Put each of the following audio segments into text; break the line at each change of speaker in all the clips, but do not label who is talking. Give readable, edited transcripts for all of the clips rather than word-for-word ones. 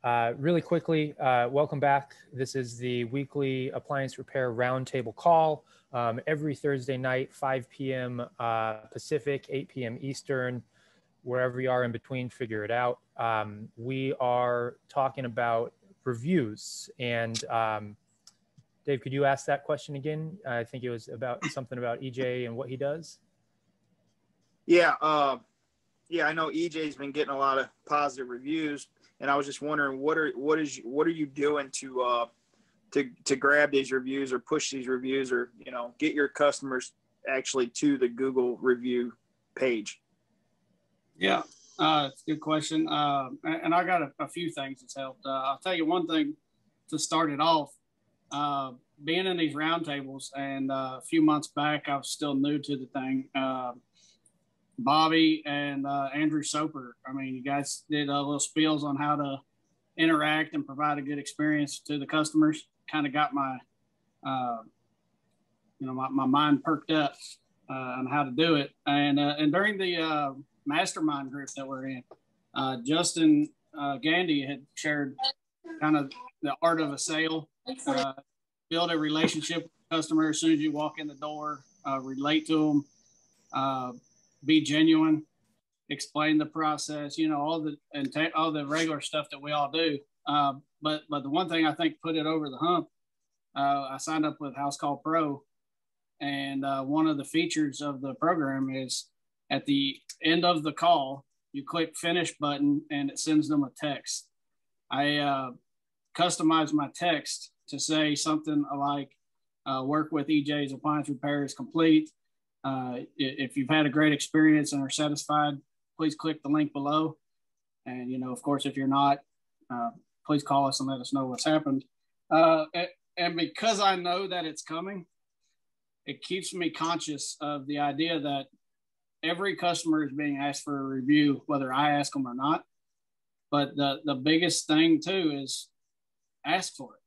Really quickly, welcome back. This is the weekly appliance repair roundtable call. Every Thursday night, 5 p.m. Pacific, 8 p.m. Eastern, wherever you are in between, figure it out. We are talking about reviews. And Dave, could you ask that question again? I think it was about something about EJ and what he does.
Yeah, I know EJ's been getting a lot of positive reviews, and I was just wondering what are you doing to grab these reviews or push these reviews, or get your customers actually to the Google review page?
Yeah, it's a good question, and I got a few things that's helped. I'll tell you one thing to start it off. Being in these roundtables, and a few months back, I was still new to the thing. Bobby and Andrew Soper, I mean, you guys did little spiels on how to interact and provide a good experience to the customers. Kind of got my, my mind perked up on how to do it. And during the mastermind group that we're in, Justin Gandy had shared kind of the art of a sale, build a relationship with the customer as soon as you walk in the door, relate to them, be genuine, explain the process, all the regular stuff that we all do. But the one thing I think put it over the hump, I signed up with House Call Pro, and one of the features of the program is at the end of the call, you click finish button and it sends them a text. I customized my text to say something like, work with EJ's Appliance Repair is complete. If you've had a great experience and are satisfied, please click the link below. And, of course, if you're not, please call us and let us know what's happened. And because I know that it's coming, it keeps me conscious of the idea that every customer is being asked for a review, whether I ask them or not. But the biggest thing, too, is ask for it.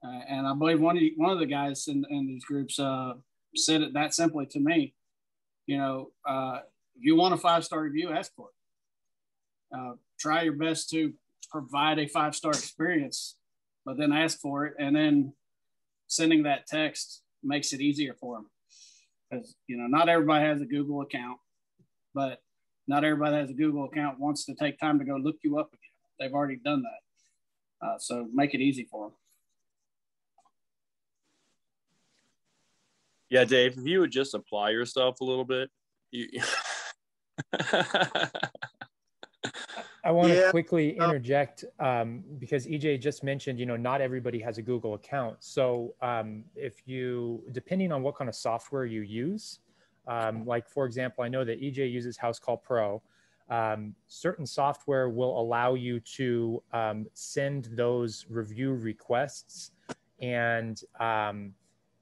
And I believe one of the guys in these groups said it that simply to me. If you want a 5-star review, ask for it. Try your best to provide a 5-star experience, but then ask for it. And then sending that text makes it easier for them. Because, not everybody has a Google account, but not everybody that has a Google account wants to take time to go look you up again. They've already done that. So make it easy for them.
Yeah, Dave, if you would just apply yourself a little bit.
I want to quickly interject because EJ just mentioned, not everybody has a Google account. So if you, depending on what kind of software you use, like for example, I know that EJ uses House Call Pro. Certain software will allow you to send those review requests, and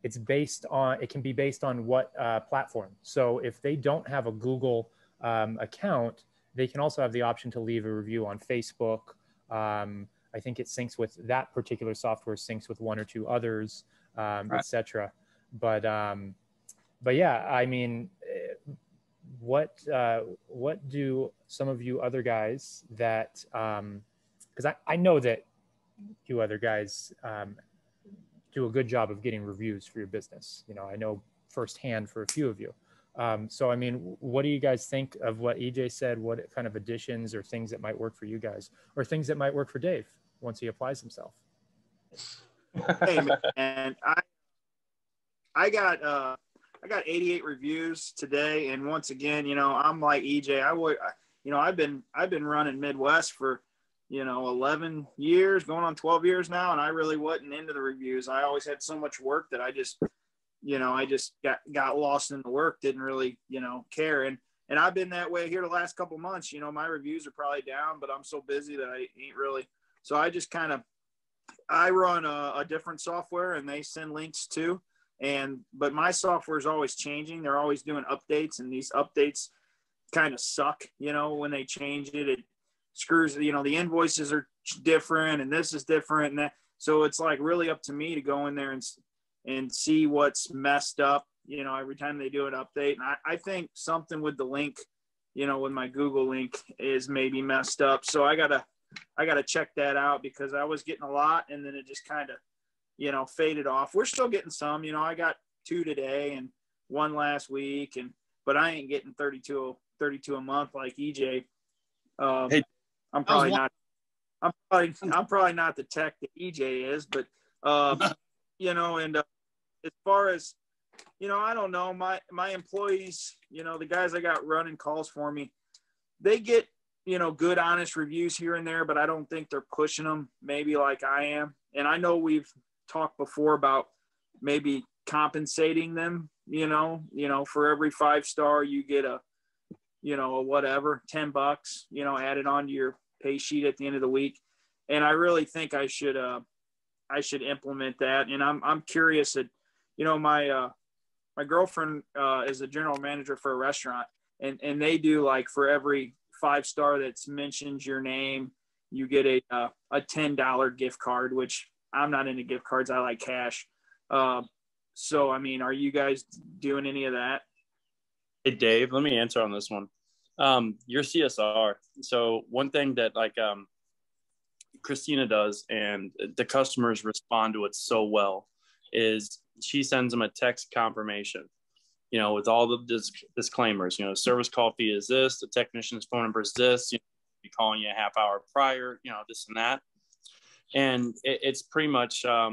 it can be based on what platform. So if they don't have a Google account, they can also have the option to leave a review on Facebook. I think it syncs with that particular software, syncs with one or two others, right, etc. But yeah, I mean, what do some of you other guys that, because I know that you other guys do a good job of getting reviews for your business. I know firsthand for a few of you. So, I mean, what do you guys think of what EJ said? What kind of additions or things that might work for you guys, or things that might work for Dave once he applies himself?
Hey, man, I got 88 reviews today, and once again, I'm like EJ. I've been running Midwest for 11 years, going on 12 years now, and I really wasn't into the reviews. I always had so much work that I just got lost in the work, didn't really, care. And I've been that way here the last couple months. My reviews are probably down, but I'm so busy that I ain't really. So I just I run a different software, and they send links too. But my software is always changing. They're always doing updates, and these updates kind of suck, when they change it. It screws, the invoices are different, and this is different, and that. So it's like really up to me to go in there and see what's messed up, every time they do an update. And I think something with the link, with my Google link is maybe messed up. So I gotta to check that out because I was getting a lot and then it just kind of, you know, faded off. We're still getting some, you know, I got 2 today and 1 last week, but I ain't getting 32 a month like EJ.
Hey,
I'm probably not the tech that EJ is, but you know, and as far as, you know, I don't know, my employees, you know, the guys I got running calls for me, they get, you know, good, honest reviews here and there, but I don't think they're pushing them maybe like I am. And I know we've talked before about maybe compensating them, you know, for every 5-star, you get a, you know, a whatever, $10, you know, added onto your pay sheet at the end of the week. And I really think I should implement that. And I'm curious that, you know, my girlfriend is a general manager for a restaurant, and they do, like, for every 5-star that's mentions your name, you get a $10 gift card, which I'm not into gift cards. I like cash. So, I mean, are you guys doing any of that?
Hey, Dave, let me answer on this one. Your CSR. So one thing that, like, Christina does, and the customers respond to it so well, is she sends them a text confirmation, you know, with all the disclaimers, you know, service call fee is this, the technician's phone number is this, you know, be calling you a half hour prior, you know, this and that. And it's pretty much, I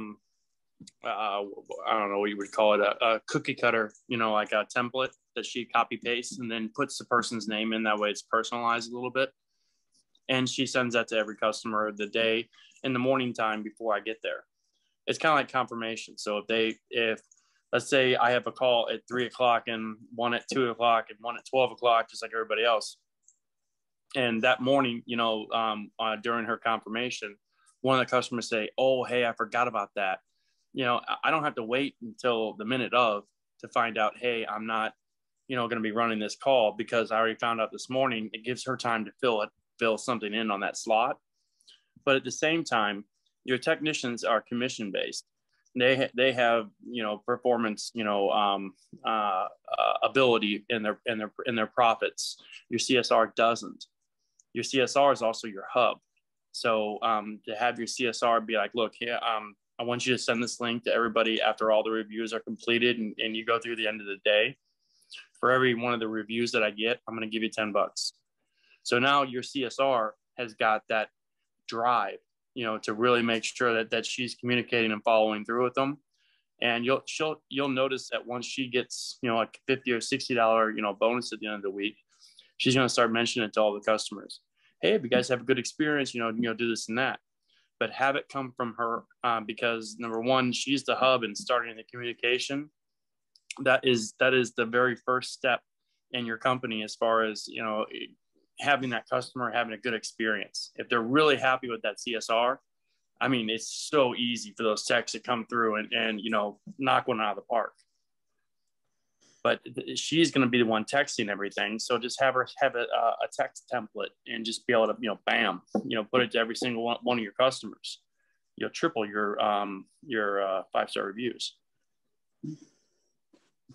don't know what you would call it, a cookie cutter, you know, like a template that she copy pastes and then puts the person's name in. That way it's personalized a little bit. And she sends that to every customer the day in the morning time before I get there. It's kind of like confirmation. So if let's say I have a call at 3 o'clock and one at 2 o'clock and one at 12 o'clock, just like everybody else. And that morning, you know, during her confirmation, one of the customers say, oh, hey, I forgot about that. You know, I don't have to wait until the minute of to find out, hey, I'm not, you know, going to be running this call because I already found out this morning. It gives her time to fill something in on that slot. But at the same time, your technicians are commission based. They have, you know, performance, you know, ability in their profits. Your CSR doesn't. Your CSR is also your hub. So to have your CSR be like, look, yeah, I want you to send this link to everybody after all the reviews are completed, and you go through the end of the day. For every one of the reviews that I get, I'm going to give you $10. So now your CSR has got that drive, you know, to really make sure that she's communicating and following through with them. And you'll notice that once she gets, you know, like $50 or $60, you know, bonus at the end of the week, she's going to start mentioning it to all the customers. Hey, if you guys have a good experience, you know, do this and that. But have it come from her because, number one, she's the hub and starting the communication. That is the very first step in your company as far as, you know, having that customer having a good experience. If they're really happy with that CSR, I mean, it's so easy for those techs to come through and you know, knock one out of the park. But she's going to be the one texting everything. So just have her have a text template and just be able to, you know, bam, you know, put it to every single one of your customers. You'll triple your 5-star reviews.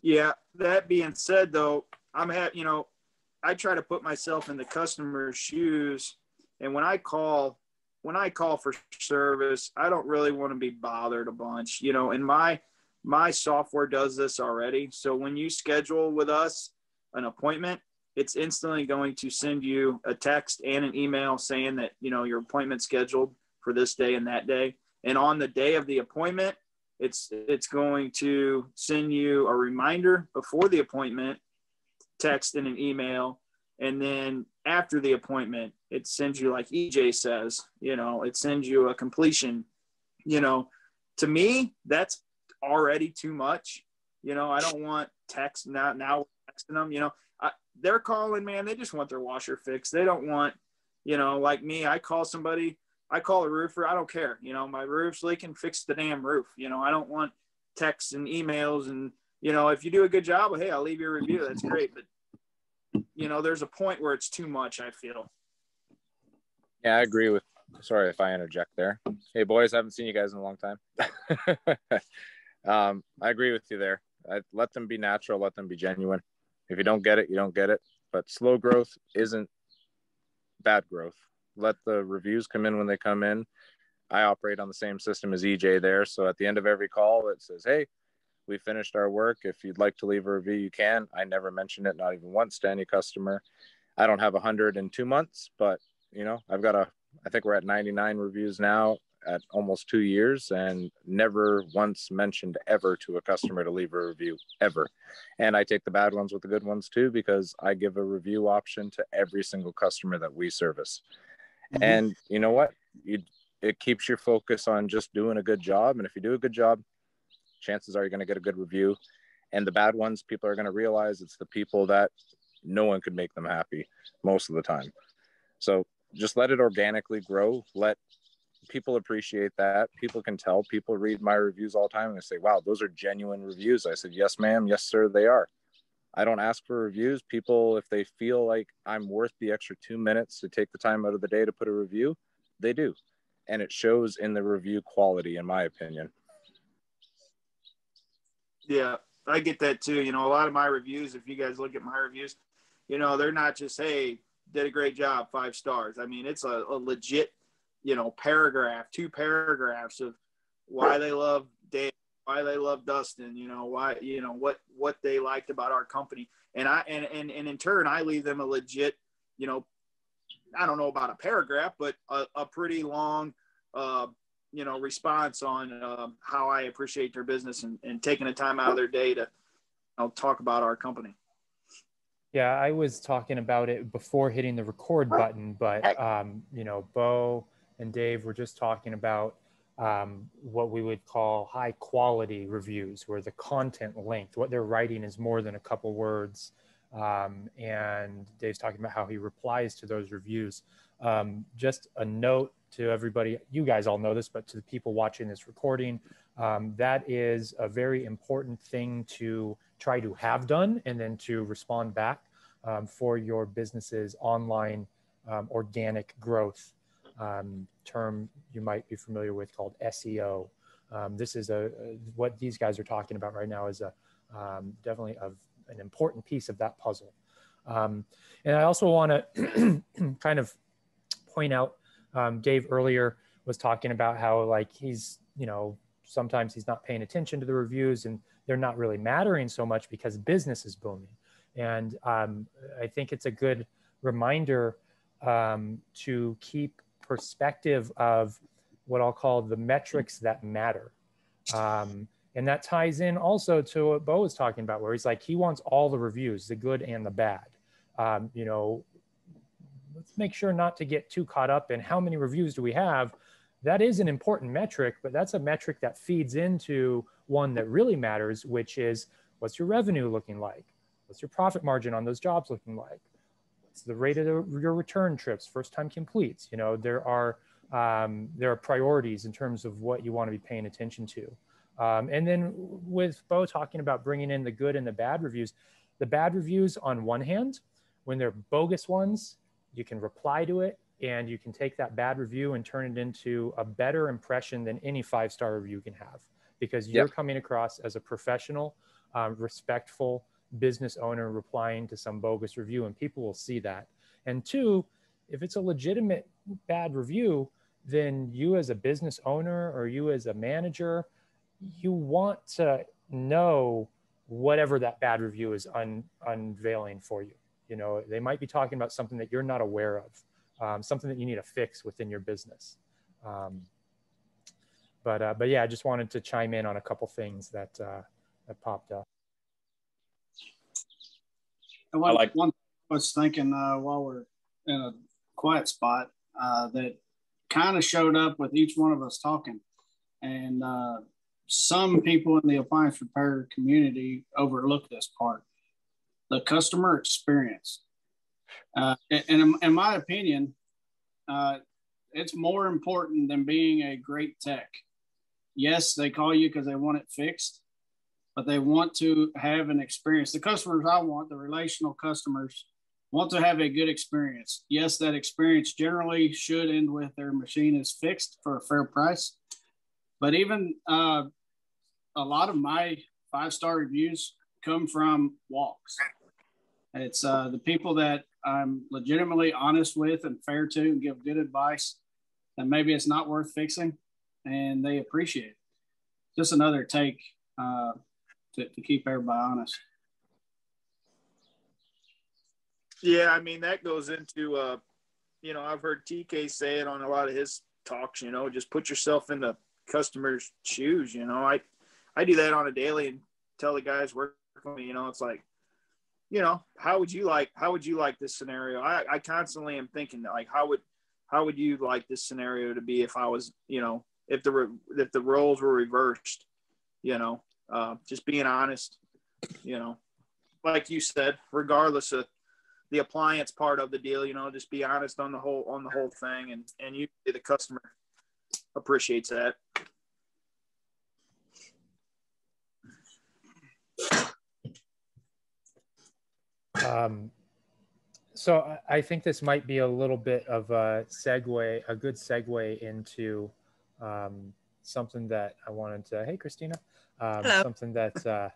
Yeah.
That being said, though, you know, I try to put myself in the customer's shoes, and when I call for service, I don't really want to be bothered a bunch, you know, and my software does this already. So when you schedule with us an appointment, it's instantly going to send you a text and an email saying that, you know, your appointment's scheduled for this day and that day. And on the day of the appointment, it's going to send you a reminder before the appointment, text and an email. And then after the appointment, it sends you, like EJ says, you know, it sends you a completion. You know, to me, that's already too much. You know, I don't want text now texting them, you know, they're calling, man, they just want their washer fixed. They don't want, you know, like me, I call a roofer, I don't care, you know, my roof's leaking, fix the damn roof. You know, I don't want texts and emails. And, you know, if you do a good job, well, hey, I'll leave you a review. That's great. But, you know, there's a point where it's too much, I feel.
Yeah, I agree with, sorry if I interject there. Hey boys, I haven't seen you guys in a long time. I agree with you there. Let them be natural, let them be genuine. If you don't get it, you don't get it. But slow growth isn't bad growth. let the reviews come in when they come in. I operate on the same system as EJ there. So at the end of every call, it says, hey, we finished our work. If you'd like to leave a review, you can. I never mention it, not even once, to any customer. I don't have 100 in 2 months, but I think we're at 99 reviews now at almost 2 years, and never once mentioned ever to a customer to leave a review, ever. And I take the bad ones with the good ones too, because I give a review option to every single customer that we service. Mm-hmm. And you know what? It keeps your focus on just doing a good job. And if you do a good job, chances are you're going to get a good review. And the bad ones, people are going to realize it's the people that no one could make them happy most of the time. So just let it organically grow. Let people appreciate that. People can tell. People read my reviews all the time and they say, wow, those are genuine reviews. I said, yes, ma'am. Yes, sir, they are. I don't ask for reviews. People, if they feel like I'm worth the extra 2 minutes to take the time out of the day to put a review, they do. And it shows in the review quality, in my opinion.
Yeah, I get that too. A lot of my reviews, if you guys look at my reviews, they're not just, hey, did a great job, 5 stars. I mean, it's a legit, paragraph, 2 paragraphs of why they love Dave, why they love Dustin, why, what they liked about our company. And in turn, I leave them a legit, I don't know about a paragraph, but a pretty long, response on how I appreciate their business and taking the time out of their day to talk about our company.
Yeah, I was talking about it before hitting the record button, but, Bo and Dave were just talking about what we would call high quality reviews, where the content length, what they're writing is more than a couple words. And Dave's talking about how he replies to those reviews. Just a note to everybody, you guys all know this, but to the people watching this recording, that is a very important thing to try to have done and then to respond back for your business's online organic growth term you might be familiar with called SEO. This is what these guys are talking about right now is definitely an important piece of that puzzle. And I also want to kind of point out, Dave earlier was talking about how like he's, sometimes he's not paying attention to the reviews and they're not really mattering so much because business is booming. And I think it's a good reminder to keep perspective of what I'll call the metrics that matter. And that ties in also to what Bo was talking about, where he's like, he wants all the reviews, the good and the bad. Let's make sure not to get too caught up in how many reviews do we have. That is an important metric, but that's a metric that feeds into one that really matters, which is what's your revenue looking like? What's your profit margin on those jobs looking like? What's the rate of your return trips, first time completes? There are priorities in terms of what you want to be paying attention to. And then with Bo talking about bringing in the good and the bad reviews on one hand, when they're bogus ones, you can reply to it and you can take that bad review and turn it into a better impression than any 5-star review can have, because you're coming across as a professional, respectful business owner replying to some bogus review, and people will see that. And 2, if it's a legitimate bad review, then you as a business owner or you as a manager, you want to know whatever that bad review is unveiling for you. They might be talking about something that you're not aware of, something that you need to fix within your business. But yeah, I just wanted to chime in on a couple things that popped up.
And one thing I was thinking while we're in a quiet spot that kind of showed up with each one of us talking, and some people in the appliance repair community overlook this part. The customer experience. And in my opinion, it's more important than being a great tech. Yes, they call you because they want it fixed, but they want to have an experience. The customers I want, the relational customers, want to have a good experience. Yes, that experience generally should end with their machine is fixed for a fair price. But even a lot of my 5-star reviews come from walks. It's the people that I'm legitimately honest with and fair to and give good advice, then maybe it's not worth fixing, and they appreciate it. Just another take to keep everybody honest.
Yeah, I mean, that goes into, you know, I've heard TK say it on a lot of his talks, you know, just put yourself in the customer's shoes. You know, I do that on a daily and tell the guys working with me, you know, it's like, you know, how would you like this scenario? I constantly am thinking like, how would you like this scenario to be if I was, you know, if the roles were reversed, you know, just being honest, you know, like you said, regardless of the appliance part of the deal, you know, just be honest on the whole thing, and you, the customer, appreciates that.
So I think this might be a little bit of a good segue into something that I wanted to. Hey, Christina. Something that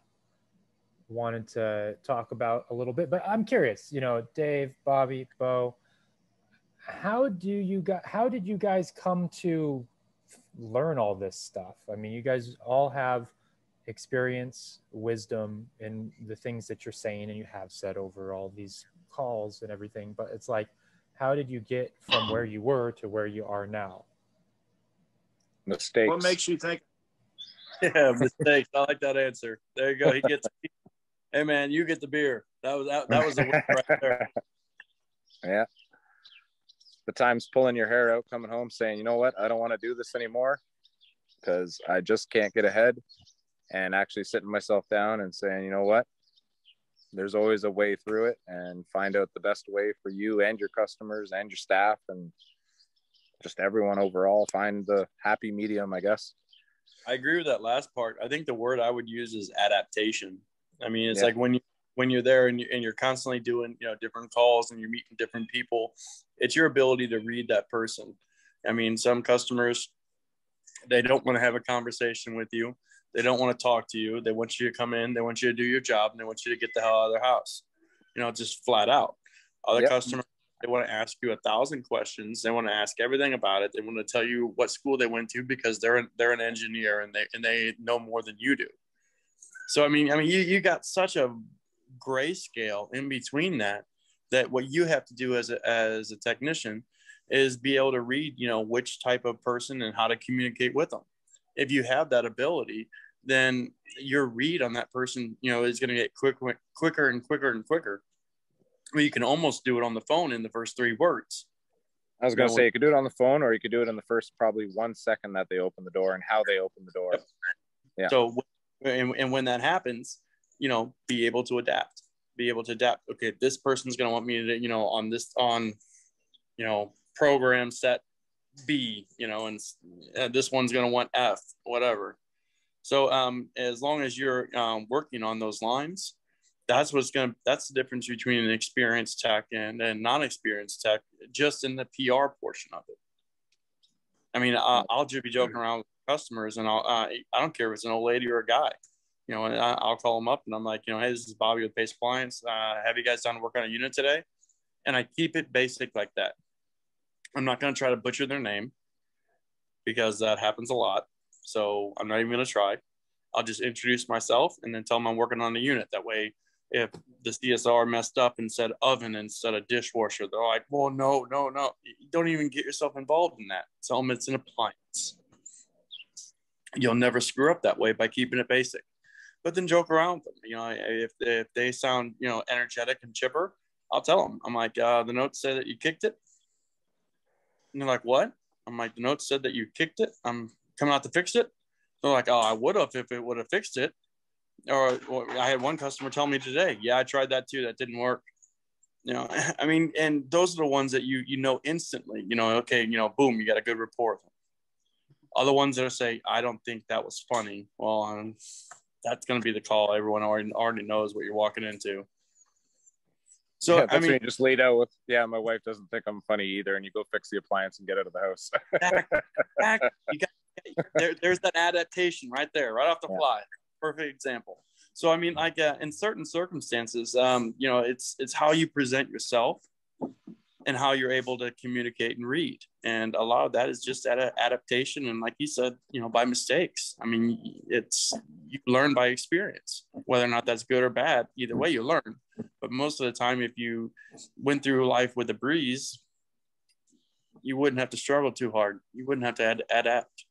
wanted to talk about a little bit, but I'm curious. You know, Dave, Bobby, Bo, how did you guys come to learn all this stuff? I mean, you guys all have experience, wisdom in the things that you're saying and you have said over all these calls and everything, but it's like, how did you get from where you were to where you are now?
Mistakes.
What makes you think?
Yeah, mistakes. I like that answer. There you go. He gets. Hey man, you get the beer. That was the win right there.
Yeah. The times pulling your hair out, coming home saying, you know what, I don't want to do this anymore because I just can't get ahead, and actually sitting myself down and saying, you know what, there's always a way through it, and find out the best way for you and your customers and your staff and just everyone overall. Find the happy medium, I guess.
I agree with that last part. I think the word I would use is adaptation. I mean, it's like when you're there and you're constantly doing, you know, different calls and you're meeting different people, it's your ability to read that person. I mean, some customers, they don't want to have a conversation with you. They don't want to talk to you. They want you to come in. They want you to do your job, and they want you to get the hell out of their house. You know, just flat out. Other customers, they want to ask you 1,000 questions. They want to ask everything about it. They want to tell you what school they went to because they're an engineer and they know more than you do. So I mean, you got such a grayscale in between that what you have to do as a technician is be able to read, you know, which type of person and how to communicate with them. If you have that ability, then your read on that person, you know, is going to get quicker and quicker and quicker. Well, you can almost do it on the phone in the first 3 words.
I was going to say, you could do it on the phone, or you could do it in the first probably 1 second that they open the door and how they open the door.
Yep.
Yeah.
So, and when that happens, you know, be able to adapt. Okay, this person's going to want me to, you know, on, you know, program set B, you know, and this one's going to want F, whatever. So as long as you're working on those lines, that's the difference between an experienced tech and a non-experienced tech, just in the PR portion of it. I mean, I'll just be joking around with customers, and I don't care if it's an old lady or a guy, you know, and I'll call them up and I'm like, you know, hey, this is Bobby with Pace Appliance. Have you guys done work on a unit today? And I keep it basic like that. I'm not going to try to butcher their name because that happens a lot. So I'm not even going to try. I'll just introduce myself and then tell them I'm working on the unit. That way, if the CSR messed up and said oven instead of dishwasher, they're like, well, no. You don't even get yourself involved in that. Tell them it's an appliance. You'll never screw up that way by keeping it basic. But then joke around with them. You know, if they sound, you know, energetic and chipper, I'll tell them. I'm like, the notes say that you kicked it. And they're like, what? I'm like, the notes said that you kicked it. I'm coming out to fix it. They're like, oh, I would have if it would have fixed it. Or I had one customer tell me today, yeah, I tried that too. That didn't work. You know, I mean, and those are the ones that you know instantly, you know, okay, you know, boom, you got a good rapport. Other ones that say, I don't think that was funny. Well, that's going to be the call. Everyone already knows what you're walking into. So,
yeah, that's when you just laid out with, yeah, my wife doesn't think I'm funny either. And you go fix the appliance and get out of the house.
There's that adaptation right there, right off the fly. Perfect example. So, I mean, like in certain circumstances, you know, it's how you present yourself and how you're able to communicate and read. And a lot of that is just adaptation. And like you said, you know, by mistakes. I mean, you learn by experience, whether or not that's good or bad. Either way, you learn. But most of the time, if you went through life with a breeze, you wouldn't have to struggle too hard. You wouldn't have to adapt.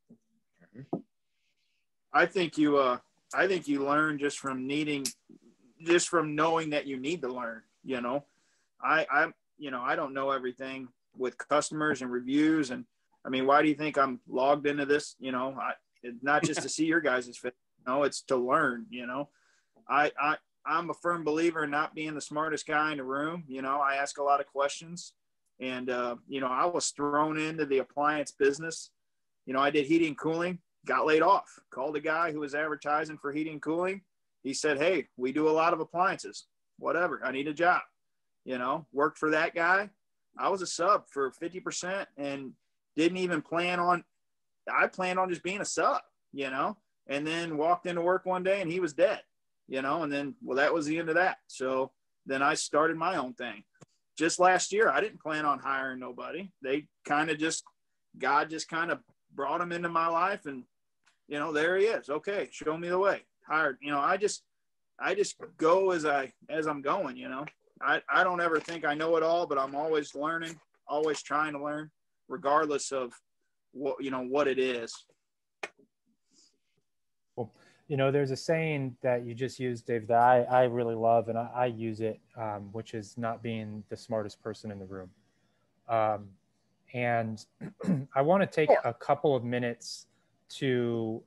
I think you learn just from knowing that you need to learn. You know, I don't know everything with customers and reviews. And I mean, why do you think I'm logged into this? You know, it's not just to see your guys' fit. No, it's to learn. You know, I'm a firm believer in not being the smartest guy in the room. You know, I ask a lot of questions, and you know, I was thrown into the appliance business. You know, I did heating and cooling, got laid off, called a guy who was advertising for heating and cooling. He said, "Hey, we do a lot of appliances. Whatever, I need a job." You know, worked for that guy. I was a sub for 50% and didn't even I planned on just being a sub, you know, and then walked into work one day and he was dead, you know, and then, well, that was the end of that. So then I started my own thing. Just last year, I didn't plan on hiring nobody. They kind of God just kind of brought him into my life, and, you know, there he is. Okay, show me the way. Hired. You know, I just go as I'm going, you know. I don't ever think I know it all, but I'm always learning, always trying to learn, regardless of what it is.
Well, you know, there's a saying that you just used, Dave, that I really love, and I use it, which is not being the smartest person in the room. And I want to take a couple of minutes to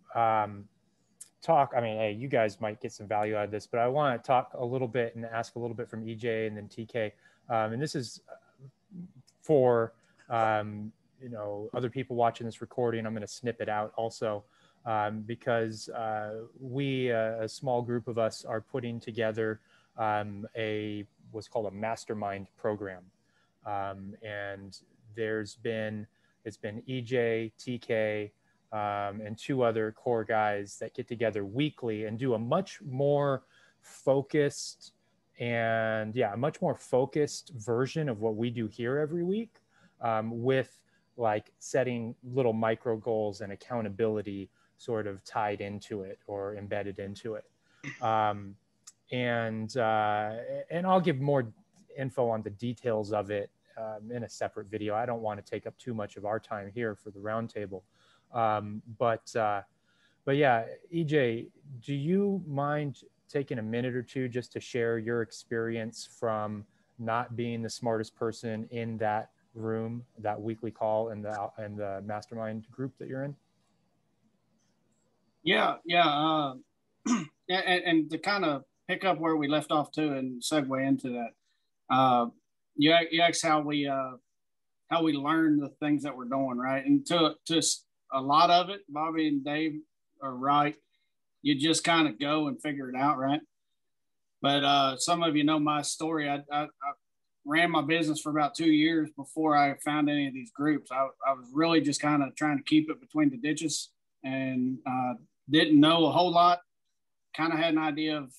talk. I mean, hey, you guys might get some value out of this, but I want to talk a little bit and ask a little bit from EJ and then TK. And this is for, you know, other people watching this recording. I'm going to snip it out also because we, a small group of us, are putting together what's called a mastermind program. And it's been EJ, TK, and two other core guys that get together weekly and do a much more focused version of what we do here every week, with like setting little micro goals and accountability sort of tied into it or embedded into it. And I'll give more info on the details of it in a separate video. I don't want to take up too much of our time here for the roundtable. But yeah, EJ, do you mind taking a minute or two just to share your experience from not being the smartest person in that room, that weekly call, and the mastermind group that you're in?
Yeah. And to kind of pick up where we left off too, and segue into that, you asked how we learn the things that we're doing, right? And to a lot of it, Bobby and Dave are right. You just kind of go and figure it out, right? But some of you know my story. I ran my business for about 2 years before I found any of these groups. I was really just kind of trying to keep it between the ditches and didn't know a whole lot. Kind of had an idea of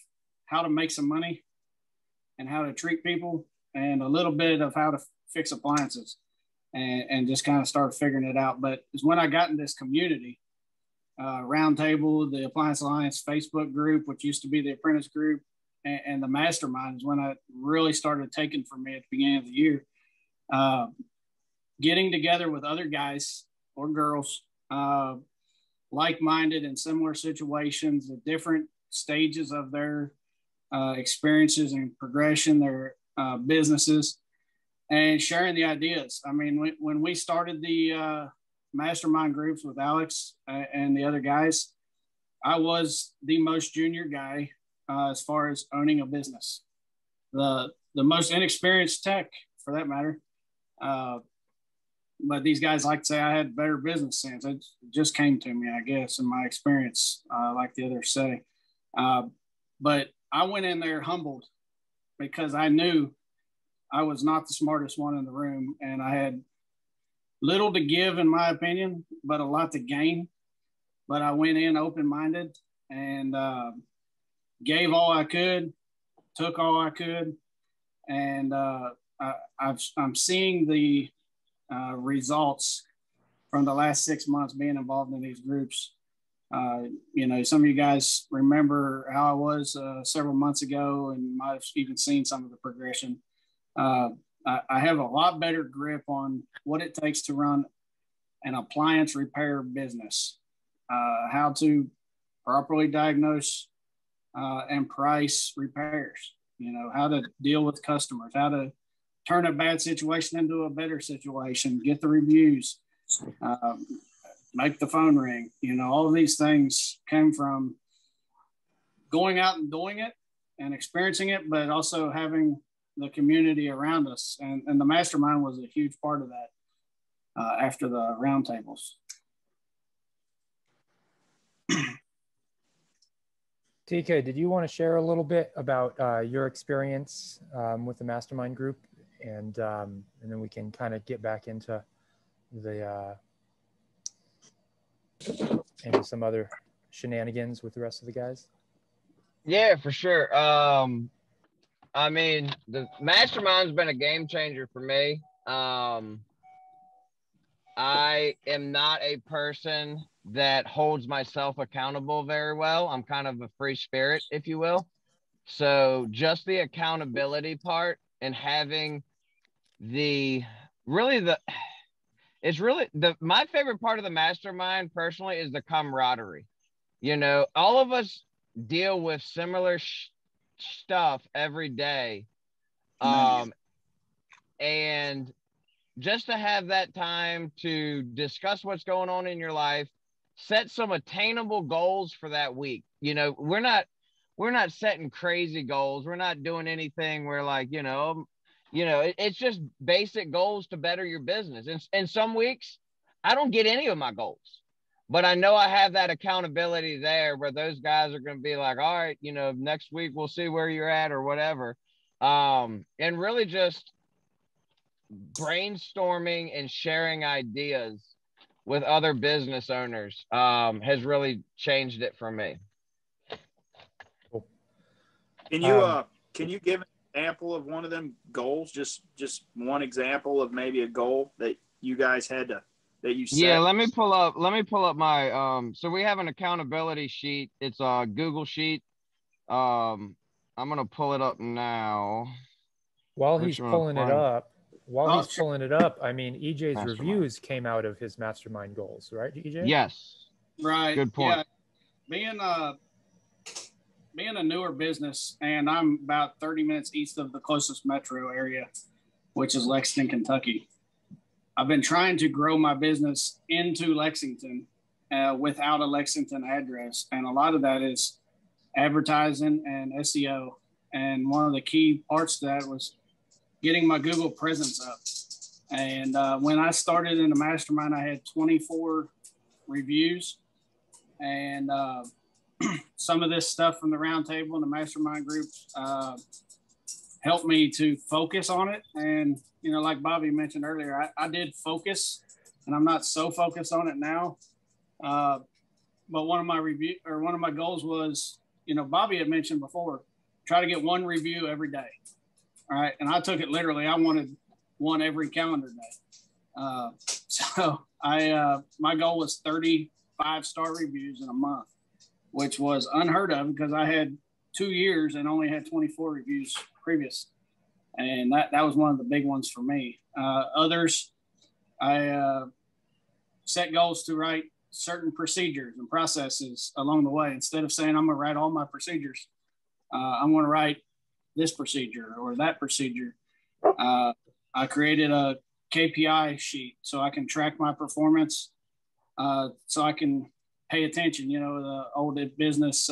how to make some money and how to treat people and a little bit of how to fix appliances. And just kind of started figuring it out. But it's when I got in this community, Roundtable, the Appliance Alliance Facebook group, which used to be the apprentice group, and the mastermind is when I really started taking for me at the beginning of the year. Getting together with other guys or girls, like-minded in similar situations at different stages of their experiences and progression, their businesses, and sharing the ideas. I mean, when we started the mastermind groups with Alex and the other guys, I was the most junior guy as far as owning a business, the most inexperienced tech for that matter. But these guys like to say I had better business sense. It just came to me, I guess, in my experience, like the others say. But I went in there humbled because I knew I was not the smartest one in the room, and I had little to give, in my opinion, but a lot to gain. But I went in open-minded and gave all I could, took all I could, and I'm seeing the results from the last 6 months being involved in these groups. You know, some of you guys remember how I was several months ago, and might have even seen some of the progression. I have a lot better grip on what it takes to run an appliance repair business, how to properly diagnose and price repairs, you know, how to deal with customers, how to turn a bad situation into a better situation, get the reviews, make the phone ring. You know, all of these things came from going out and doing it and experiencing it, but also having the community around us. And the mastermind was a huge part of that after the roundtables.
TK, did you want to share a little bit about your experience with the mastermind group, and then we can kind of get back into the into some other shenanigans with the rest of the guys?
Yeah, for sure. I mean, the mastermind's been a game changer for me. I am not a person that holds myself accountable very well. I'm kind of a free spirit, if you will. So just the accountability part and having my favorite part of the mastermind personally is the camaraderie. You know, all of us deal with similar stuff every day. And just to have that time to discuss what's going on in your life, set some attainable goals for that week. You know, we're not setting crazy goals. We're not doing anything where, like, it's just basic goals to better your business. And some weeks I don't get any of my goals, but I know I have that accountability there where those guys are going to be like, all right, you know, next week we'll see where you're at or whatever. And really just brainstorming and sharing ideas with other business owners has really changed it for me.
Cool. Can you give an example of one of them goals? Just one example of maybe a goal that you guys had to that you set?
Yeah, let me pull up my so we have an accountability sheet. It's a Google sheet. I'm gonna pull it up now.
While he's pulling it up, I mean, EJ's reviews came out of his mastermind goals, right, EJ?
Yes.
Right.
Good point.
Yeah. Being a newer business, and I'm about 30 minutes east of the closest metro area, which is Lexington, Kentucky. I've been trying to grow my business into Lexington without a Lexington address. And a lot of that is advertising and SEO. And one of the key parts to that was getting my Google presence up. And when I started in the mastermind, I had 24 reviews. And some of this stuff from the roundtable and the mastermind group helped me to focus on it. And, you know, like Bobby mentioned earlier, I did focus, and I'm not so focused on it now. But one of my goals was, you know, Bobby had mentioned before, try to get one review every day. All right. And I took it literally. I wanted one every calendar day. So my goal was 30 5-star reviews in a month, which was unheard of because I had 2 years and only had 24 reviews previous. And that was one of the big ones for me. Others, I set goals to write certain procedures and processes along the way. Instead of saying I'm going to write all my procedures, I'm going to write this procedure or that procedure. I created a KPI sheet so I can track my performance, so I can pay attention. You know, the old business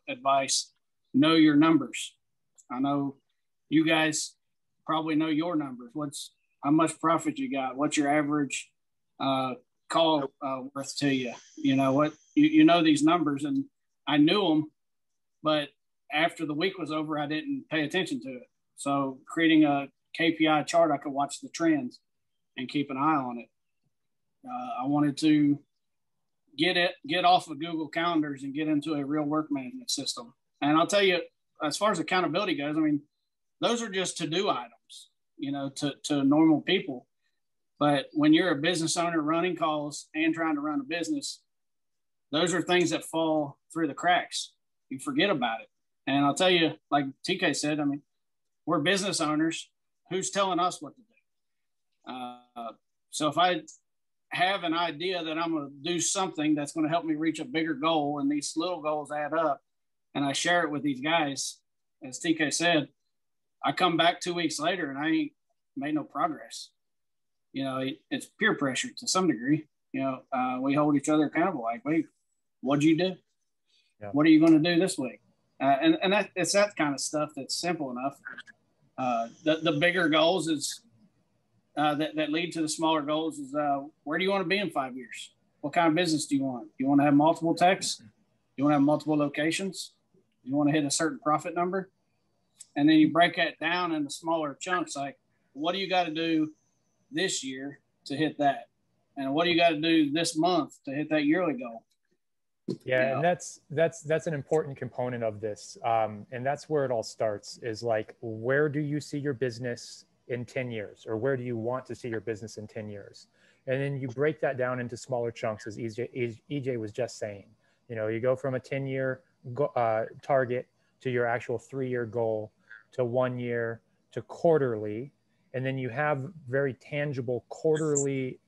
advice, know your numbers. I know you guys probably know your numbers. How much profit you got? What's your average call worth to you? You know what? You know these numbers, and I knew them, but after the week was over, I didn't pay attention to it. So creating a KPI chart, I could watch the trends and keep an eye on it. I wanted to get off of Google Calendars and get into a real work management system. And I'll tell you, as far as accountability goes, I mean, those are just to-do items. to normal people. But when you're a business owner running calls and trying to run a business, those are things that fall through the cracks. You forget about it. And I'll tell you, like TK said, I mean, we're business owners. Who's telling us what to do? So if I have an idea that I'm going to do something that's going to help me reach a bigger goal, and these little goals add up, and I share it with these guys, as TK said, I come back 2 weeks later and I ain't made no progress. It's peer pressure to some degree. We hold each other accountable. Like, wait, what'd you do? Yeah. What are you going to do this week? And it's that kind of stuff that's simple enough. The bigger goals is that lead to the smaller goals is where do you want to be in 5 years? What kind of business do you want? Do you want to have multiple techs? Do you want to have multiple locations? Do you want to hit a certain profit number? And then you break that down into smaller chunks. Like, what do you got to do this year to hit that? And what do you got to do this month to hit that yearly goal?
Yeah, and that's an important component of this. And that's where it all starts, is like, where do you see your business in 10 years? Or where do you want to see your business in 10 years? And then you break that down into smaller chunks, as EJ was just saying. You go from a 10-year target to your actual 3-year goal to 1 year to quarterly. And then you have very tangible quarterly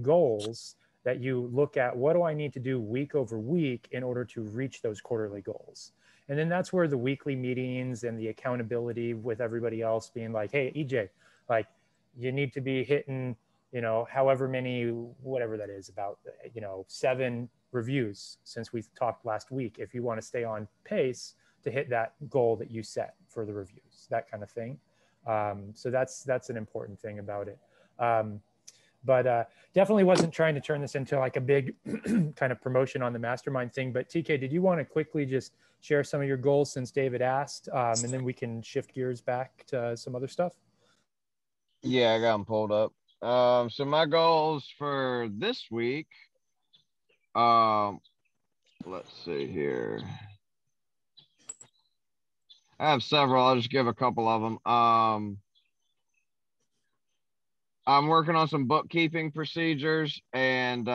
goals that you look at. What do I need to do week over week in order to reach those quarterly goals? And then that's where the weekly meetings and the accountability with everybody else being like, hey, EJ, like, you need to be hitting, however many, whatever that is, about, 7 reviews since we talked last week, if you want to stay on pace to hit that goal that you set for the reviews, that kind of thing. So that's an important thing about it. But definitely wasn't trying to turn this into like a big kind of promotion on the mastermind thing. But TK, did you want to quickly just share some of your goals since David asked, and then we can shift gears back to some other stuff?
Yeah, I got them pulled up. So my goals for this week, let's see here. I have several. I'll just give a couple of them. I'm working on some bookkeeping procedures, and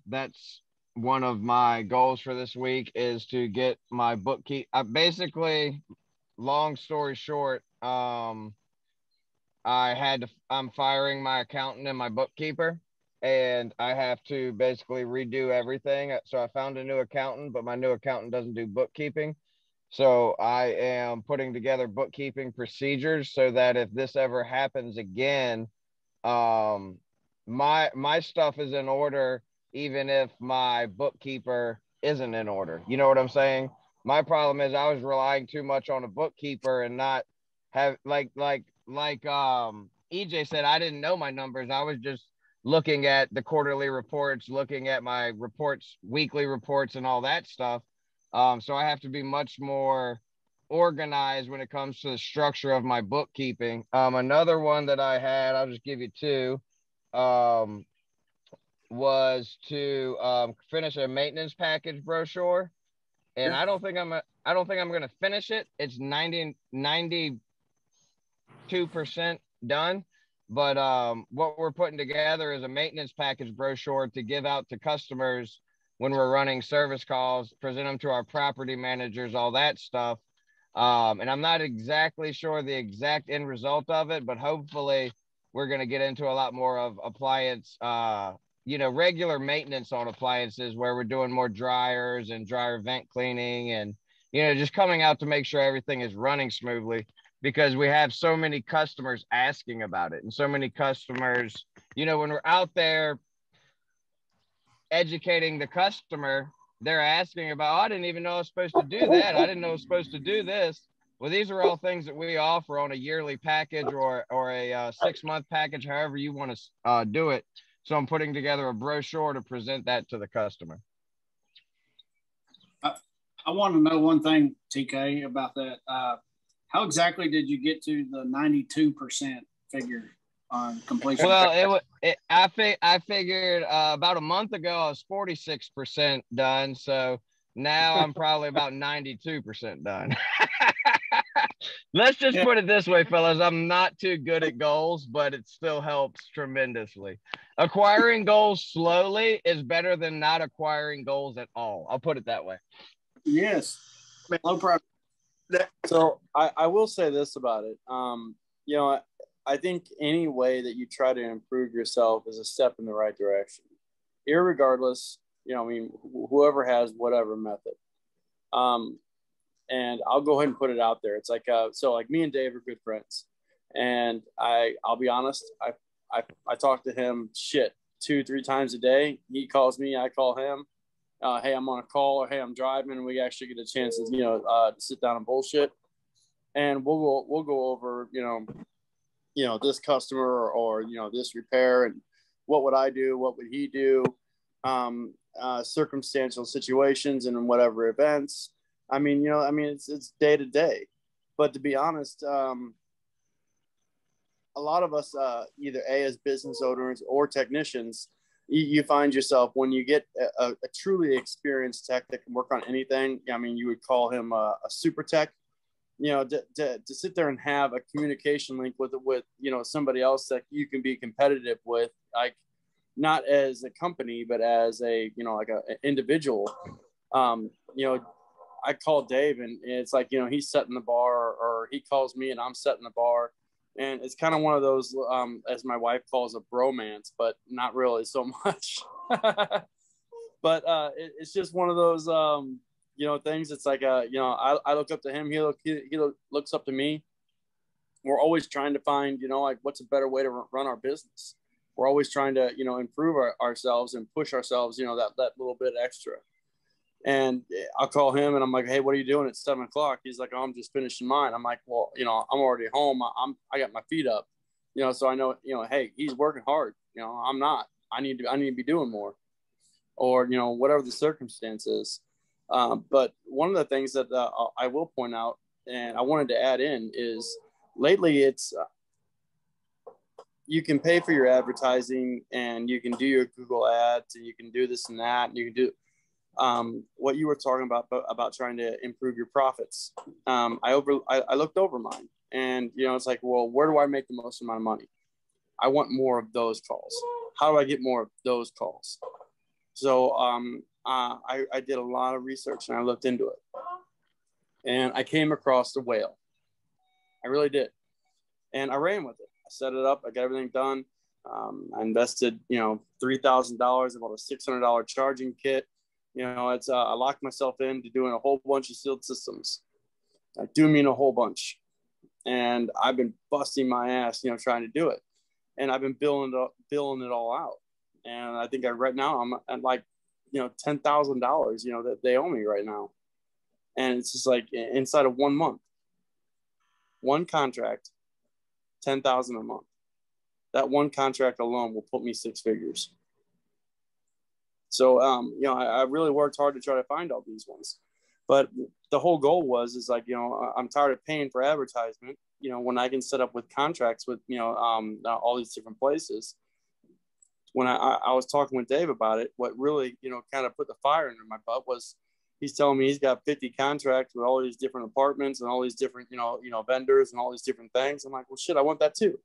that's one of my goals for this week, is to get my basically, long story short, I'm firing my accountant and my bookkeeper, and I have to basically redo everything. So I found a new accountant, but my new accountant doesn't do bookkeeping. So I am putting together bookkeeping procedures so that if this ever happens again, my stuff is in order, even if my bookkeeper isn't in order. You know what I'm saying? My problem is I was relying too much on a bookkeeper and not have like EJ said, I didn't know my numbers. I was just looking at the quarterly reports, looking at my reports, weekly reports, and all that stuff. So I have to be much more organized when it comes to the structure of my bookkeeping. Another one that I had, I'll just give you two, was to finish a maintenance package brochure. And I don't think I'm going to finish it. It's 92% done. But what we're putting together is a maintenance package brochure to give out to customers when we're running service calls, present them to our property managers, all that stuff. And I'm not exactly sure the exact end result of it, but hopefully we're going to get into a lot more of appliance, regular maintenance on appliances, where we're doing more dryers and dryer vent cleaning and, just coming out to make sure everything is running smoothly, because we have so many customers asking about it. And so many customers, when we're out there educating the customer, they're asking about, I didn't even know I was supposed to do that. I didn't know I was supposed to do this. Well, these are all things that we offer on a yearly package or a 6-month package, however you want to do it. So I'm putting together a brochure to present that to the customer.
I want to know one thing, TK, about that. How exactly did you get to the 92% figure on completion?
Well, I figured about a month ago I was 46% done, so now I'm probably about 92% done. Let's just put it this way, fellas. I'm not too good at goals, but it still helps tremendously. Acquiring goals slowly is better than not acquiring goals at all. I'll put it that way.
Yes. Low profit.
So I will say this about it. You know, I think any way that you try to improve yourself is a step in the right direction, irregardless. You know, I mean, whoever has whatever method. And I'll go ahead and put it out there. It's like, so like me and Dave are good friends, and I'll be honest. I talk to him 2-3 times a day. He calls me, I call him. Hey, I'm on a call, or hey, I'm driving, and we actually get a chance to, to sit down and bullshit. And we'll go over, this customer or this repair, and what would I do? What would he do? Circumstantial situations and whatever events. I mean, it's day to day, but to be honest, a lot of us, either as business owners or technicians, you find yourself when you get a truly experienced tech that can work on anything. I mean, you would call him a super tech, to sit there and have a communication link with somebody else that you can be competitive with, like not as a company, but as a, like an individual. I call Dave, and it's like, he's setting the bar, or he calls me and I'm setting the bar. And it's kind of one of those, as my wife calls a bromance, but not really so much. But it's just one of those, things. It's like, I look up to him. He looks up to me. We're always trying to find, like what's a better way to run our business. We're always trying to, improve ourselves and push ourselves, that little bit extra. And I'll call him and I'm like, hey, what are you doing at 7:00? He's like, oh, I'm just finishing mine. I'm like, well, I'm already home. I got my feet up, so I know, hey, he's working hard. I'm not. I need to be doing more, or, whatever the circumstance is. But one of the things that I will point out, and I wanted to add in, is lately it's you can pay for your advertising, and you can do your Google ads, and you can do this and that, and you can do what you were talking about trying to improve your profits. I looked over mine, and it's like, well, where do I make the most amount of money? I want more of those calls. How do I get more of those calls? So I did a lot of research, and I looked into it, and I came across the whale. I really did, and I ran with it. I set it up. I got everything done. I invested $3,000. I bought a $600 charging kit. I locked myself into doing a whole bunch of sealed systems. I do mean a whole bunch. And I've been busting my ass, trying to do it. And I've been billing it all out. And I think right now I'm at like, $10,000, that they owe me right now. And it's just like inside of 1 month, one contract, $10,000 a month. That one contract alone will put me 6 figures. So, I really worked hard to try to find all these ones, but the whole goal is like, I'm tired of paying for advertisement, when I can set up with contracts with, all these different places. When I was talking with Dave about it, what really, kind of put the fire under my butt was he's telling me he's got 50 contracts with all these different apartments and all these different, vendors and all these different things. I'm like, well, shit, I want that too.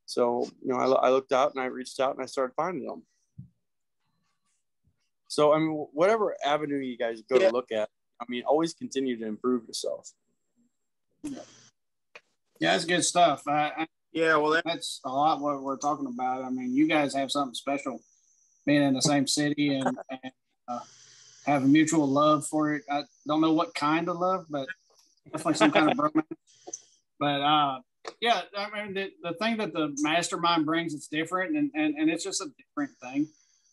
So, I looked out and I reached out and I started finding them. So, I mean, whatever avenue you guys go to look at, always continue to improve yourself.
Yeah, that's good stuff.
Well,
that's a lot what we're talking about. I mean, you guys have something special being in the same city and have a mutual love for it. I don't know what kind of love, but definitely some kind of bromance. But yeah, I mean, the thing that the mastermind brings, it's different, and it's just a different thing.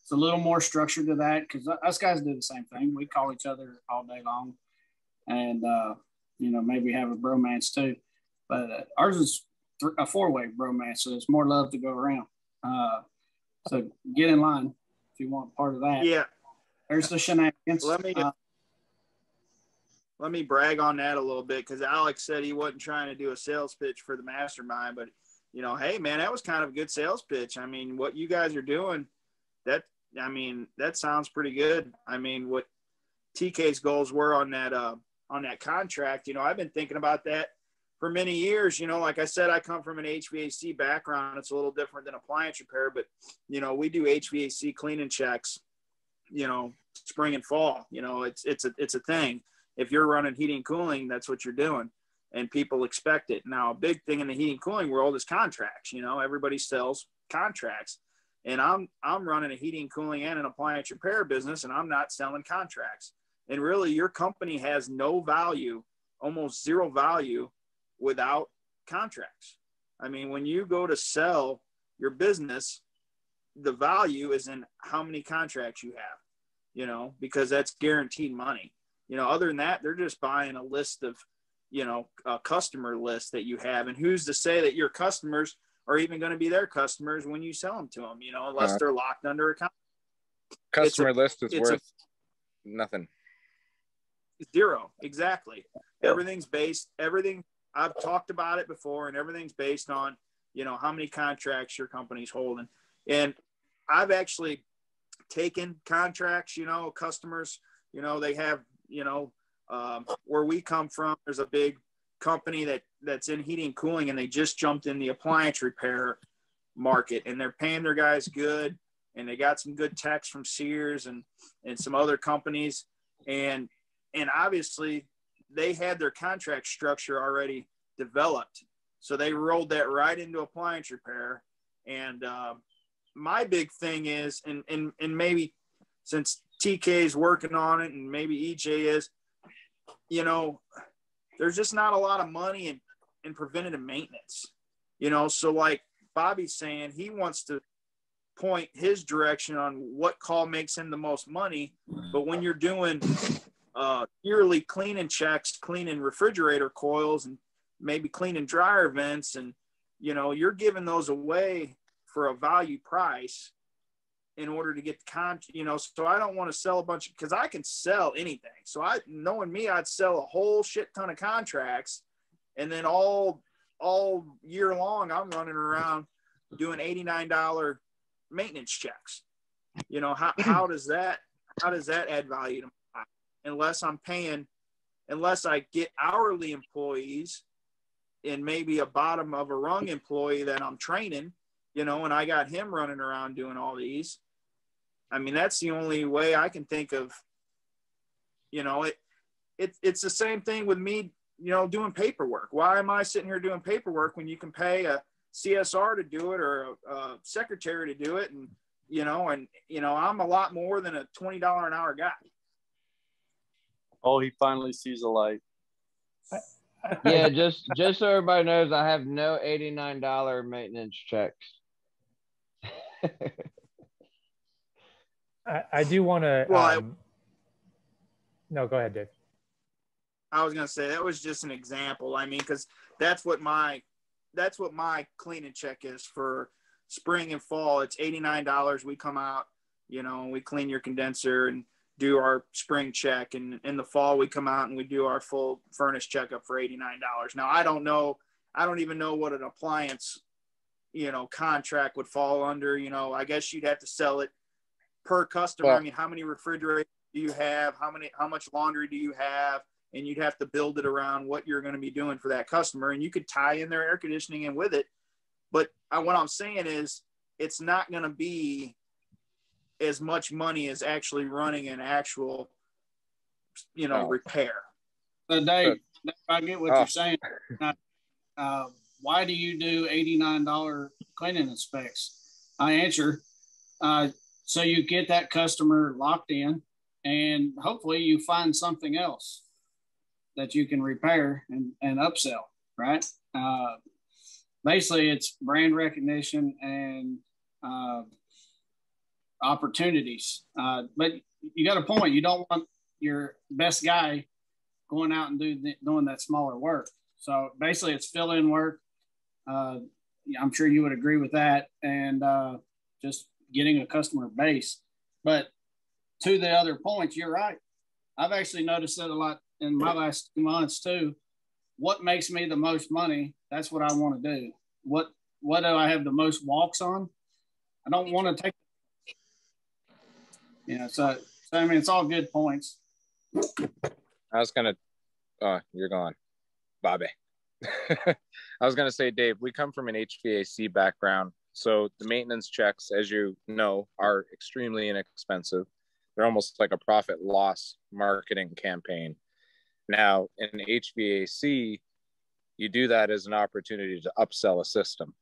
It's a little more structured to that, because us guys do the same thing. We call each other all day long, and maybe have a bromance too. But ours is a 4-way bromance, so there's more love to go around. So get in line if you want part of that.
Yeah,
there's the shenanigans.
Let me brag on that a little bit, because Alex said he wasn't trying to do a sales pitch for the mastermind, but hey man, that was kind of a good sales pitch. I mean, what you guys are doing, that sounds pretty good. I mean, what TK's goals were on that contract, I've been thinking about that for many years, you know, like I said, I come from an HVAC background. It's a little different than appliance repair, but, you know, we do HVAC cleaning checks, you know, spring and fall. You know, it's a thing. If you're running heating and cooling, that's what you're doing, and people expect it. Now, a big thing in the heating and cooling world is contracts. You know, everybody sells contracts, and I'm running a heating, cooling, and an appliance repair business, and I'm not selling contracts. And really, your company has no value, almost zero value, without contracts. I mean, when you go to sell your business, the value is in how many contracts you have, you know, because that's guaranteed money. You know, other than that, they're just buying a list of, you know, a customer list that you have. And who's to say that your customers are even going to be their customers when you sell them to them, you know, unless they're locked under a contract.
Customer list is worth nothing.
Zero. Exactly. Everything I've talked about it before, and everything's based on, you know, how many contracts your company's holding. And I've actually taken contracts, you know, customers, you know, they have, you know, where we come from, there's a big company that's in heating and cooling, and they just jumped in the appliance repair market, and they're paying their guys good, and they got some good techs from Sears and some other companies. And obviously they had their contract structure already developed. So they rolled that right into appliance repair. And my big thing is, and maybe since TK is working on it, and maybe EJ is, you know, there's just not a lot of money in preventative maintenance, you know? So like Bobby's saying, he wants to point his direction on what call makes him the most money. But when you're doing yearly cleaning checks, cleaning refrigerator coils, and maybe cleaning dryer vents, and, you know, you're giving those away for a value price in order to get the you know, so I don't want to sell a bunch of, because I can sell anything. So knowing me, I'd sell a whole shit ton of contracts, and then all year long, I'm running around doing $89 maintenance checks. You know, how does that add value to me? Unless I get hourly employees and maybe a bottom of a rung employee that I'm training, you know, and I got him running around doing all these. I mean, that's the only way I can think of, you know, it's the same thing with me, you know, doing paperwork. Why am I sitting here doing paperwork when you can pay a CSR to do it, or a secretary to do it? And, you know, I'm a lot more than a $20 an hour guy.
Oh, he finally sees a light.
Yeah, just so everybody knows, I have no $89 maintenance checks.
I do want to.
Well,
no, go ahead, Dave.
I was going to say that was just an example. I mean, because that's what my cleaning check is for spring and fall. It's $89. We come out, you know, we clean your condenser and do our spring check, and in the fall we come out and we do our full furnace checkup for $89. Now I don't even know what an appliance, you know, contract would fall under. You know, I guess you'd have to sell it per customer. Well, I mean, how many refrigerators do you have? How much laundry do you have? And you'd have to build it around what you're going to be doing for that customer, and you could tie in their air conditioning in with it. But what I'm saying is, it's not going to be as much money as actually running an actual, you know, repair.
So Dave, I get what you're saying. Why do you do $89 cleaning inspects? I answer, so you get that customer locked in, and hopefully you find something else that you can repair and upsell, right? Basically, it's brand recognition and opportunities. But you got a point. You don't want your best guy going out and doing that smaller work. So basically, it's fill-in work. I'm sure you would agree with that, and just getting a customer base. But to the other points, you're right. I've actually noticed that a lot in my last 2 months too. What makes me the most money? That's what I want to do. What do I have the most walks on? I don't want to take. Yeah, so I mean, it's all good points.
I was gonna. Oh, you're gone, Bobby. I was going to say, Dave, we come from an HVAC background. So the maintenance checks, as you know, are extremely inexpensive. They're almost like a profit loss marketing campaign. Now, in HVAC, you do that as an opportunity to upsell a system.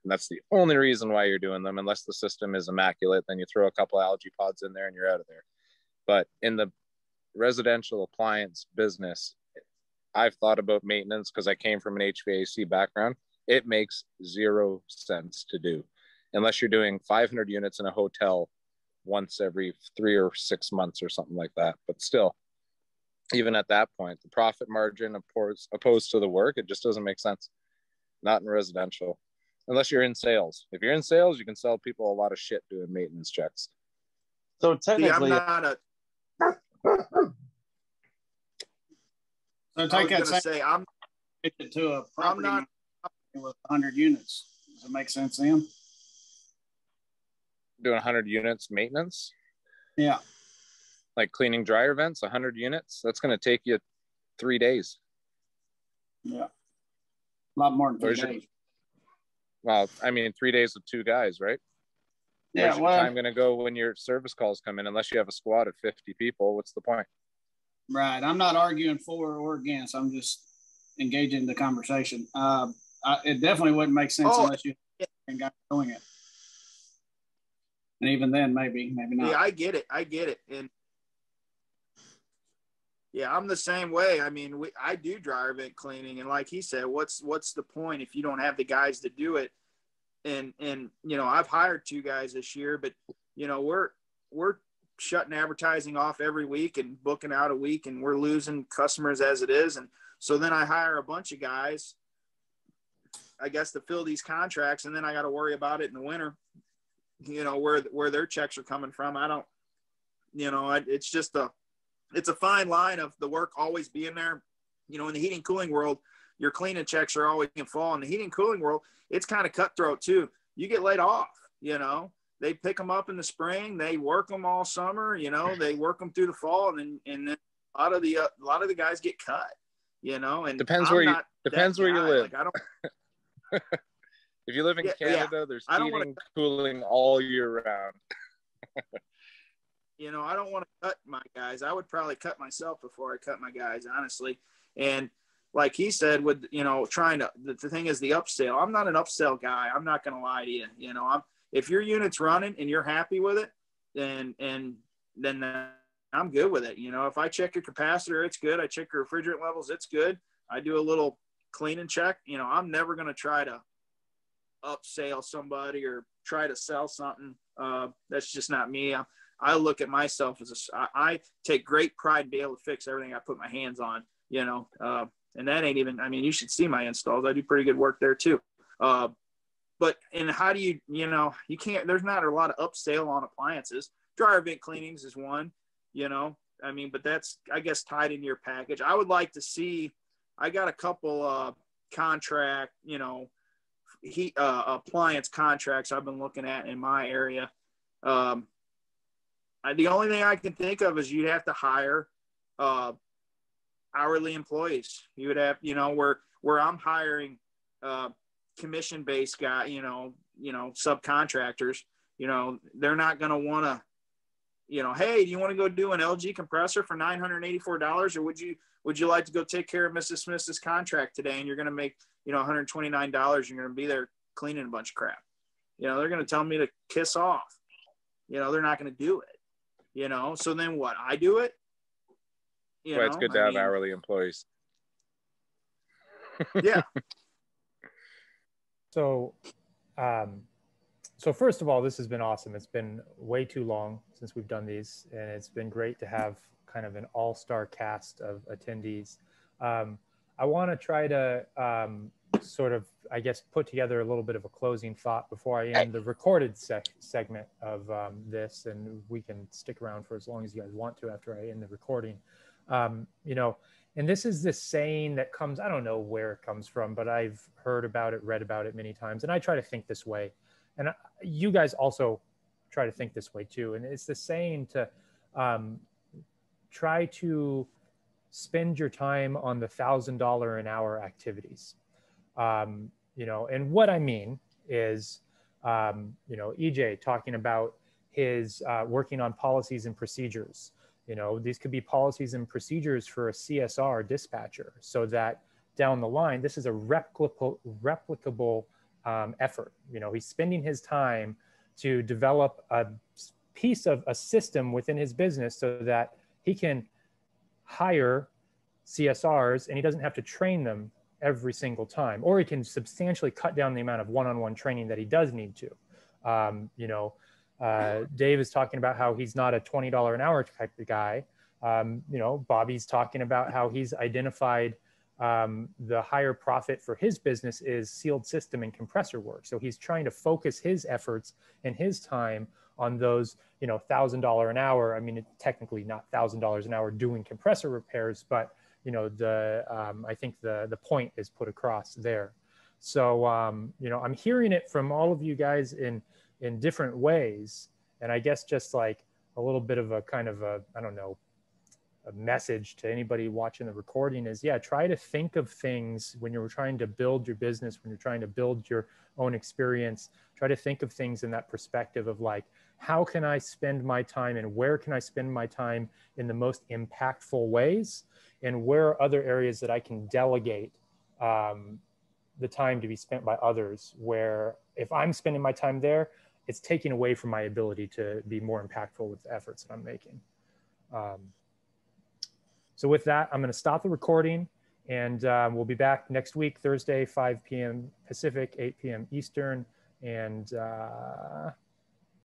And that's the only reason why you're doing them. Unless the system is immaculate, then you throw a couple algae pods in there and you're out of there. But in the residential appliance business, I've thought about maintenance because I came from an HVAC background. It makes 0 sense to do unless you're doing 500 units in a hotel once every 3 or 6 months or something like that. But still, even at that point, the profit margin opposed to the work, it just doesn't make sense. Not in residential, unless you're in sales. If you're in sales, you can sell people a lot of shit doing maintenance checks.
So technically,
I'm not a.
So take that
say I'm
to a property
not
with 100 units. Does it make sense to him?
Doing 100 units maintenance?
Yeah.
Like cleaning dryer vents, 100 units? That's going to take you 3 days.
Yeah. A lot more than 3 days.
Well, I mean, 3 days with 2 guys, right?
Yeah,
where's your time going to go when your service calls come in? Unless you have a squad of 50 people, what's the point?
Right. I'm not arguing for or against. I'm just engaging the conversation. It definitely wouldn't make sense unless you had a guy doing it. And even then, maybe not.
Yeah, I get it. And yeah, I'm the same way. I mean, I do dryer vent cleaning, and like he said, what's the point if you don't have the guys to do it? And you know, I've hired 2 guys this year, but you know, we're shutting advertising off every week and booking out a week, and we're losing customers as it is. And so then I hire a bunch of guys, I guess, to fill these contracts, and then I got to worry about it in the winter, you know, where their checks are coming from. I don't, you know, it's just it's a fine line of the work always being there. You know, in the heating and cooling world, your cleaning checks are always in fall. In the heating and cooling world, it's kind of cutthroat too. You get laid off, you know. They pick them up in the spring. They work them all summer. You know, they work them through the fall, and then a lot of the guys get cut. You know, and
depends where you live.
Like, I don't.
If you live in Canada, there's heating, cooling all year round.
You know, I don't want to cut my guys. I would probably cut myself before I cut my guys, honestly. And like he said, with, you know, the thing is the upsell. I'm not an upsell guy. I'm not going to lie to you. You know, if your unit's running and you're happy with it, then I'm good with it. You know, if I check your capacitor, it's good. I check your refrigerant levels, it's good. I do a little cleaning check. You know, I'm never going to try to upsell somebody or try to sell something. That's just not me. I look at myself as I take great pride in being able to fix everything I put my hands on, you know, and that ain't even, I mean, you should see my installs. I do pretty good work there too. But, and how do you know, you can't, there's not a lot of upsell on appliances. Dryer vent cleanings is one, you know, I mean, but that's, I guess, tied in your package. I would like to see, I got a couple contract, you know, appliance contracts I've been looking at in my area. The only thing I can think of is you'd have to hire hourly employees. You would have, you know, where I'm hiring commission-based guy, you know, subcontractors, you know, they're not going to want to, you know, hey, do you want to go do an LG compressor for $984, or would you like to go take care of Mrs. Smith's contract today, and you're going to make, you know, $129, you're going to be there cleaning a bunch of crap. You know, they're going to tell me to kiss off. You know, they're not going to do it. You know, so then what? I do it.
Well, it's good to have hourly employees.
Yeah.
So first of all, this has been awesome. It's been way too long since we've done these, and it's been great to have kind of an all-star cast of attendees. I want to try to sort of, I guess, put together a little bit of a closing thought before I end the recorded segment of this, and we can stick around for as long as you guys want to after I end the recording. You know, and this is this saying that comes, I don't know where it comes from, but I've heard about it, read about it many times, and I try to think this way. And you guys also try to think this way too. And it's the saying to try to spend your time on the $1,000 an hour activities. You know, and what I mean is, you know, EJ talking about his working on policies and procedures. You know, these could be policies and procedures for a CSR dispatcher, so that down the line, this is a replicable effort. You know, he's spending his time to develop a piece of a system within his business so that he can hire CSRs and he doesn't have to train them every single time, or he can substantially cut down the amount of one-on-one training that he does need to. You know, Dave is talking about how he's not a $20 an hour type of guy. You know, Bobby's talking about how he's identified the higher profit for his business is sealed system and compressor work. So he's trying to focus his efforts and his time on those, you know, $1,000 an hour. I mean, it's technically not $1,000 an hour doing compressor repairs, but you know, I think the point is put across there. So, you know, I'm hearing it from all of you guys in different ways. And I guess just like a little bit of a kind of a, I don't know, a message to anybody watching the recording is, yeah, try to think of things when you're trying to build your business, when you're trying to build your own experience, try to think of things in that perspective of like, how can I spend my time and where can I spend my time in the most impactful ways? And where are other areas that I can delegate the time to be spent by others, where if I'm spending my time there, it's taking away from my ability to be more impactful with the efforts that I'm making. So with that, I'm going to stop the recording, and we'll be back next week, Thursday, 5 p.m. Pacific, 8 p.m. Eastern. And